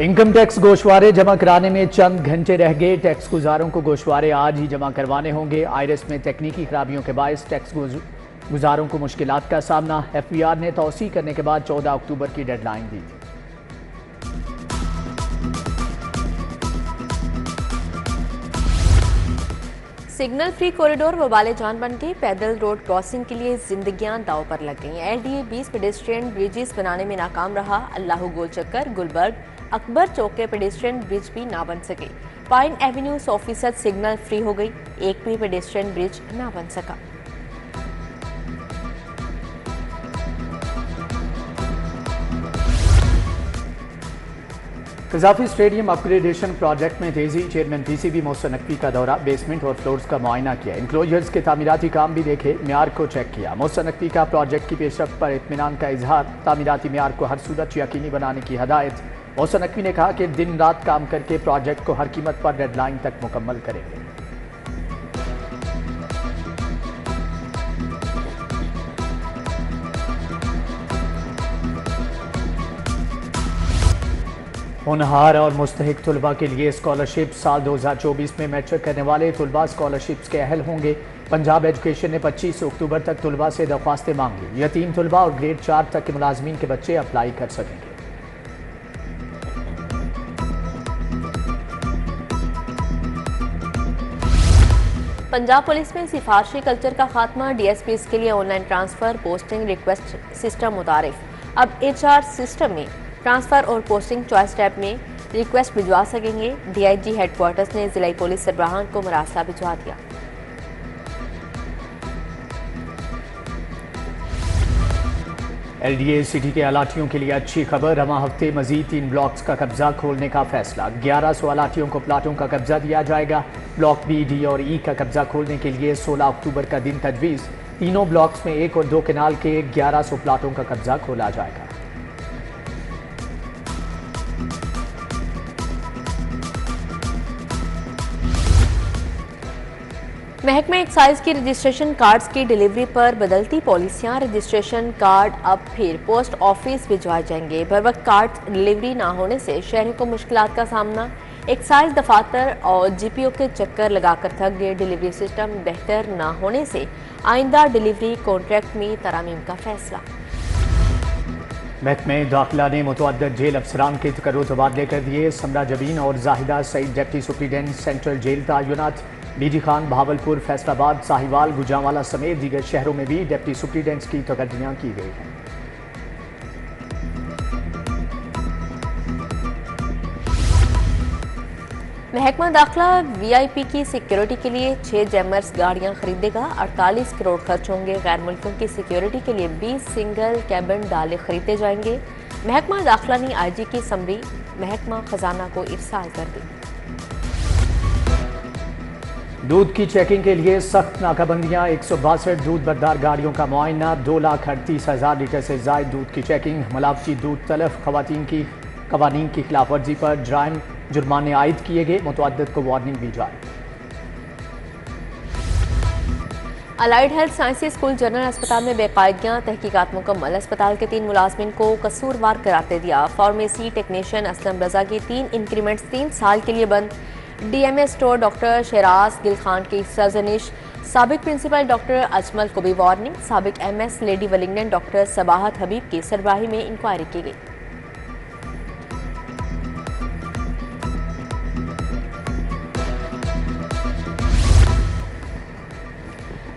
Income tax गोशवारे जमा कराने में चंद घंटे रह गए। टैक्स गुजारों को गोशवारे आज ही जमा करवाने होंगे। आईआरएस में तकनीकी खराबियों के बायस टैक्स गुजारों को मुश्किलात का सामना। एफबीआर ने तौसी करने के बाद 14 अक्टूबर की डेडलाइन दी थी। सिग्नल फ्री कॉरिडोर वबाले जान बन गई। पैदल रोड क्रॉसिंग के लिए जिंदगियां दाव पर लग गई। एलडीए 20 पेडेस्ट्रियन ब्रिजेस बनाने में नाकाम रहा। अल्लाह गोल चक्कर, गुलबर्ग, अकबर चौक के पेडेस्ट्रियन ब्रिज भी ना बन सके। पाइन एवेन्यू 100% सिग्नल फ्री हो गई। एक भी पेडेस्ट्रियन ब्रिज ना बन सका। कजाफी स्टेडियम अपग्रेडेशन प्रोजेक्ट में तेजी। चेयरमैन पीसीबी मोहसिन नकवी का दौरा, बेसमेंट और फ्लोर्स का मुआयना किया। इंक्लोजर्स के तामीराती काम भी देखे, म्यार को चेक किया। मोहसिन नकवी का प्रोजेक्ट की पेशरफ्त पर इत्मीनान का इजहार। तामीराती म्यार को हर सूरत यकीनी बनाने की हदायत। मोहसिन नकवी ने कहा कि दिन रात काम करके प्रोजेक्ट को हर कीमत पर डेडलाइन तक मुकम्मल करेंगे। होनहार और मुस्तहिक तुलबा के लिए स्कॉलरशिप। साल 2024 में मैट्रिक करने वाले तुलबा स्कॉलरशिप्स के अहल होंगे। पंजाब एजुकेशन ने 25 अक्टूबर तक तुलबा से दरख्वास्तें मांगी। यतीम तुलबा और ग्रेड 4 तक के मुलाजमीन के बच्चे अप्लाई कर सकेंगे। पंजाब पुलिस में सिफारशी कल्चर का खात्मा। डीएसपीज के लिए online transfer posting request system मुतारिफ। अब एचआर सिस्टम में ट्रांसफर और पोस्टिंग चॉइस टैब में रिक्वेस्ट भिजवा सकेंगे। डीआईजी हेडक्वार्टर्स ने जिला पुलिस सरबराहान को मरासला भिजवा दिया। एलडीए सिटी के अलाटियों के लिए अच्छी खबर। रवां हफ्ते मजीद 3 ब्लॉक्स का कब्जा खोलने का फैसला। 1100 अलाटियों को प्लाटों का कब्जा दिया जाएगा। ब्लॉक बी, डी और ई का कब्जा खोलने के लिए 16 अक्टूबर का दिन तजवीज़। तीनों ब्लॉक्स में 1 और 2 केनाल के 1100 प्लाटों का कब्जा खोला जाएगा। महकमा एक्साइज की रजिस्ट्रेशन कार्ड्स की डिलीवरी पर बदलती पॉलिसियां। रजिस्ट्रेशन कार्ड अब फिर पोस्ट ऑफिस भिजवाए जाएंगे। बर वक्त कार्ड डिलीवरी ना होने से शहरों को मुश्किलात का सामना। एक्साइज दफातर और जीपीओ के चक्कर लगाकर थक गए। डिलीवरी सिस्टम बेहतर ना होने से आइंदा डिलीवरी कॉन्ट्रैक्ट में तरामीम का फैसला। महकमे दाखिला ने मुतअद्दिद जेल अफसरान के तकर्रुर तबादले कर दिए। समरा जबीन और Zahida Saeed deputy superintendent central jail तयनात। बीडी खान बहावलपुर, फैसलाबाद, साहिवाल, गुजरांवाला समेत दीगर शहरों में भी डिप्टी सुप्रीडेंट्स की तब्दीलियां की गई हैं। महकमा दाखिला वीआईपी की सिक्योरिटी के लिए 6 जैमर्स गाड़ियां खरीदेगा। 48 करोड़ खर्च होंगे। गैर मुल्कों की सिक्योरिटी के लिए 20 सिंगल कैबिन डाले खरीदे जाएंगे। महकमा दाखिला ने आईजी की समरी महकमा खजाना को इरसाल कर दी। दूध की चेकिंग के लिए सख्त नाकाबंदियां। 162 दूध बरदार गाड़ियों का मुआयना। 2,38,000 लीटर से जायद दूध की चेकिंग। मिलावटी दूध तलफ कवानीन की खिलाफ वर्जी पर जुर्माने आयद किए गए। मुतअद्दिद को वार्निंग दी जाए। Allied health sciences school general अस्पताल में बेकायदगियां। तहकीकात मुकम्मल। अस्पताल के 3 मुलाजमिन को कसूरवार करार दे दिया। फार्मेसी टेक्नीशियन असलम रजा की 3 इंक्रीमेंट्स 3 साल के लिए बंद। DMA store doctor Sheraz Gill Khan की सरजनिश। साबिक प्रिंसिपल डॉक्टर अजमल को भी वार्निंग। साबिक MS lady Wellington doctor Sabahat Habib की सरबराही में इंक्वायरी की गई।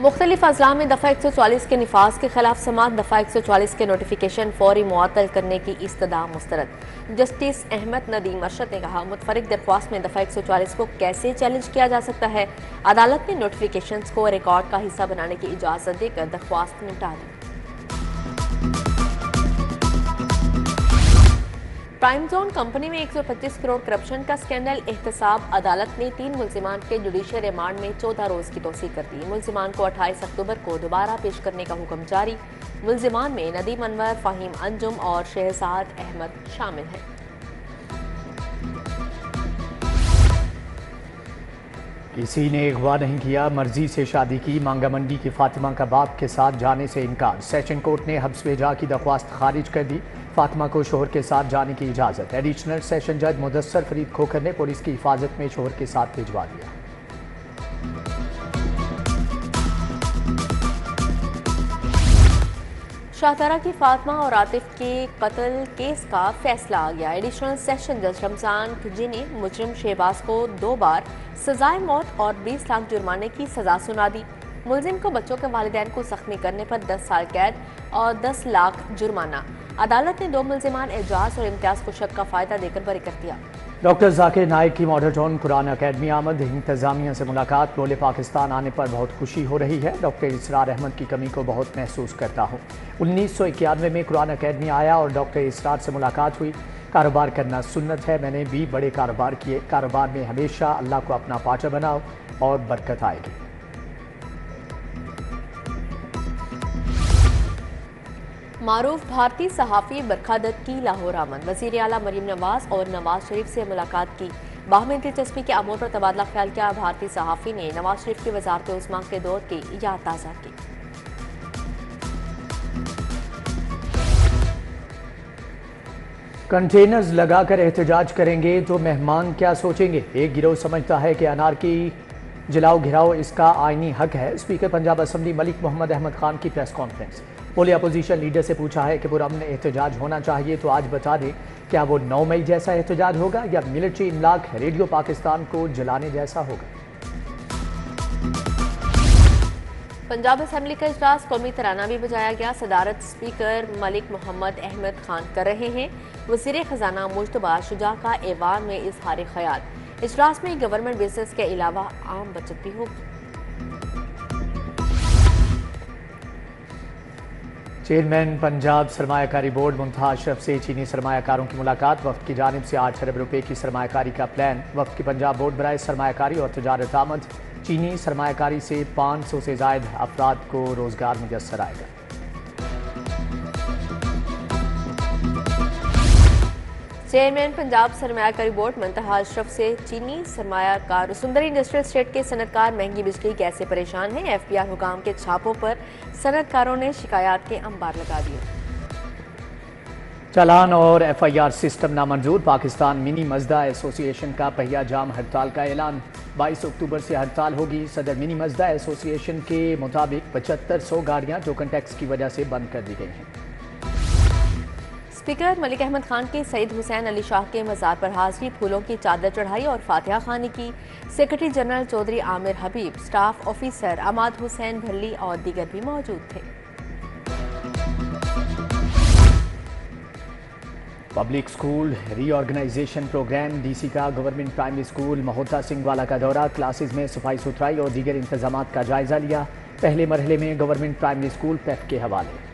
मुख्तलिफ अजला में दफ़ा 144 के निफाज के खिलाफ समात। दफ़ा 144 के नोटिफिकेशन फौरी मुअत्तल करने की इस्तदा मुस्तरद। जस्टिस अहमद नदीम अरशद ने कहा, मुतफरिक दरख्वास्त में दफ़ा 144 को कैसे चैलेंज किया जा सकता है। अदालत ने नोटिफिकेशन को रिकॉर्ड का हिस्सा बनाने की इजाज़त देकर दरख्वास्त निपटा दी। प्राइम जोन कंपनी में 125 करोड़ करप्शन का स्कैंडल। एहतसाब अदालत ने 3 मुल्जिमान के जुडिशियल रिमांड में 14 रोज की तोसी कर दी। मुल्जिमान को 28 अक्टूबर को दोबारा पेश करने का हुक्म जारी। मुल्जिमान में नदीम अनवर, फ़हीम अंजुम और शहजाद अहमद शामिल हैं। किसी ने अगवा नहीं किया, मर्जी से शादी की। मांगा मंडी की फातिमा का बाप के साथ जाने से इनकार। सेशन कोर्ट ने हब्स भेजा की दरख्वास्त खारिज कर दी। फातिमा को शोहर के साथ जाने की इजाज़त। एडिशनल सेशन जज मुदस्सर फरीद खोखर ने पुलिस की हिफाजत में शोहर के साथ भिजवा दिया। शाहतरा की फातिमा और आतिफ के कत्ल केस का फैसला आ गया। एडिशनल सेशन जज रमजान खिजी ने मुजरिम शहबाज को 2 बार सजाए मौत और 20 लाख जुर्माने की सजा सुना दी। मुलजिम को बच्चों के वालिदैन को जख्मी करने पर 10 साल कैद और 10 लाख जुर्माना। अदालत ने 2 मुलजिमान एजाज और इम्तियाज को शक का फायदा देकर बरी कर दिया। डॉक्टर जाकिर नाइक की मॉडल टाउन कुरान अकेडमी आमद। इंतजामिया से मुलाकात। बोले पाकिस्तान आने पर बहुत खुशी हो रही है। डॉक्टर इसरार अहमद की कमी को बहुत महसूस करता हूँ। 1991 में कुरान अकेडमी आया और डॉक्टर इसरार से मुलाकात हुई। कारोबार करना सुन्नत है, मैंने भी बड़े कारोबार किए। कारोबार में हमेशा अल्लाह को अपना पार्टनर बनाओ और बरकत आएगी। मारूफ भारतीय सहाफ़ी बरखा दत्त की लाहौर आमद। वज़ीर आला मरीम नवाज और नवाज शरीफ से मुलाकात की। बाहमी दिलचस्पी के अमूर पर तबादला ख्याल किया। भारतीय सहाफ़ी ने नवाज शरीफ की वज़ारत उस्मा के दौर की याद ताज़ा की। कंटेनर्स लगाकर एहतजाज करेंगे तो मेहमान क्या सोचेंगे। एक गिरोह समझता है कि अनारकी जलाओ घिराओ इसका आईनी हक है। स्पीकर पंजाब असम्बली मलिक मोहम्मद अहमद खान की प्रेस कॉन्फ्रेंस। बोले अपोजिशन लीडर से पूछा है कि पुरअमन एहतजाज होना चाहिए तो आज बता दें, क्या वो 9 मई जैसा एहतजाज होगा या मिलिट्री इमलाक रेडियो पाकिस्तान को जलाने जैसा होगा। पंजाब असम्बली का इजलास कौमी तराना भी बजाया गया। सदारत स्पीकर मलिक मोहम्मद अहमद खान कर रहे हैं। वज़ीर खजाना मुश्तबा शुजा का ऐवान में इजहार ख्याल। इजलास में गवर्नमेंट बिजनेस के अलावा आम बचत भी होगी। चेयरमैन पंजाब सरमायाकारी बोर्ड मुंतहा अशरफ से चीनी सरमायाकारों की मुलाकात। वफ्द की जानिब से 8 अरब रुपए की सरमायाकारी का प्लान। वफ्द की पंजाब बोर्ड बराए सरमायाकारी और तजारत आमद। चीनी सरमायाकारी से 500 से जायद अफराद को रोजगार मुयस्सर आएगा। चेयरमैन पंजाब सरमायाकारी बोर्ड मुंतहा अशरफ से चीनी सरमायाकार। सुंदर इंडस्ट्रियल स्टेट के सनतकार महंगी बिजली गैस से परेशान हैं। FBI हुकाम के छापों पर सनतकारों ने शिकायत के अंबार लगा दिए। चालान और FIR सिस्टम नामंजूर। पाकिस्तान मिनी मजदा एसोसिएशन का पहिया जाम हड़ताल का ऐलान। 22 अक्टूबर से हड़ताल होगी। सदर मिनी मजदा एसोसिएशन के मुताबिक 7500 गाड़ियां टोकन टैक्स की वजह से बंद कर दी गई हैं। स्पीकर मलिक अहमद खान की सईद हुसैन अली शाह के मज़ार पर हाजिरी। फूलों की चादर चढ़ाई और फातिहा खानी की। Secretary general Chaudhry Aamir Habib, staff officer Amad Hussain Bhalli और दीगर भी मौजूद थे। Public school reorganisation programme. DC का government primary school Mahotta Singh Wala का दौरा। क्लासेज में सफाई सुथराई और दीगर इंतजाम का जायजा लिया। पहले मरहले में गवर्नमेंट प्राइमरी स्कूल पेफ के हवाले।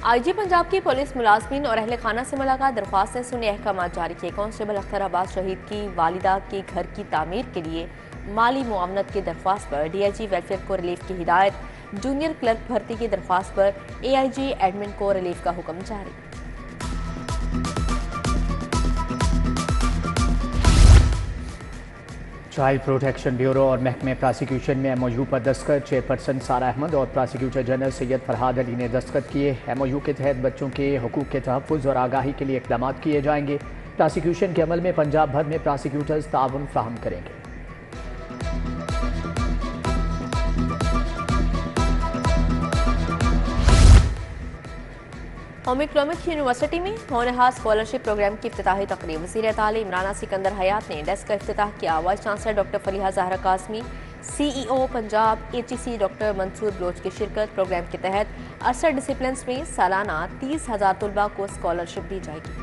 IG पंजाब की पुलिस मुलाजमीन और अहले खाना से मुलाकात। दरख्वास्तें सुने, अहकाम जारी किए। कांस्टेबल अख्तर अब्बास शहीद की वालिदा के घर की तामीर के लिए माली मुआवनत की दरख्वास्त पर DIG वेलफेयर को रिलीफ की हिदायत। जूनियर क्लर्क भर्ती की दरख्वास्त पर AIG एडमिन को रिलीफ का हुक्म जारी। चाइल्ड प्रोटेक्शन ब्यूरो और महकमे प्रोसिक्यूशन में MOU पर दस्तखत। चेयरपर्सन सारा अहमद और प्रोसिक्यूटर जनरल सैयद फरहाद अली ने दस्तखत किए। MOU के तहत बच्चों के हुकूक के तहफ़्फ़ुज़ और आगाही के लिए इक़दाम किए जाएंगे। प्रोसिक्यूशन के अमल में पंजाब भर में प्रोसिक्यूटर्स ताउन फ्राहम करेंगे। कौमी इकनॉमिक्स यूनिवर्सिटी में होनहार स्कॉलरशिप प्रोग्राम की इफ्तिताही तकरीब। वज़ीर तालीम इमरान सिकंदर हयात ने डेस्क का इफ्तिताह किया। Vice chancellor doctor Faliha Zahra Qasmi, CEO Punjab HEC doctor Mansoor Baloch की शिरकत। प्रोग्राम के तहत 68 डिसिप्लिन में सालाना 30,000 तलबा को स्कॉलरशिप दी जाएगी।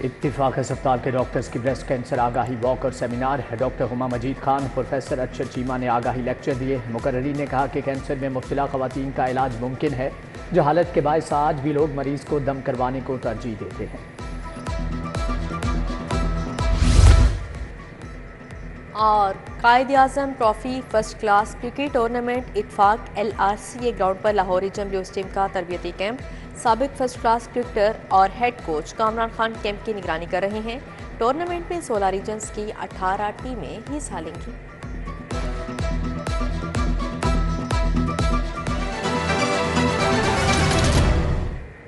इत्तिफाक अस्पताल के डॉक्टर्स की ब्रेस्ट कैंसर आगाही वॉक और सेमिनार। डॉक्टर हुमा मजीद खान, प्रोफेसर अक्षर चीमा ने आगाही लेक्चर दिए। मुकर्रिरीन ने कहा कि कैंसर में मुब्तला ख़वातीन का इलाज मुमकिन है। जहालत के बायस आज भी लोग मरीज को दम करवाने को तरजीह देते हैं। और Quaid-e-Azam trophy first class cricket tournament Ittefaq LRCA ground पर लाहौरी जमहूरियत टीम का तरबियती कैंप। साबिक फर्स्ट क्लास क्रिकेटर और head coach Kamran Khan camp की निगरानी कर रहे हैं। टूर्नामेंट में 16 रीजन्स की 18 टीमें हिस्सा लेंगी।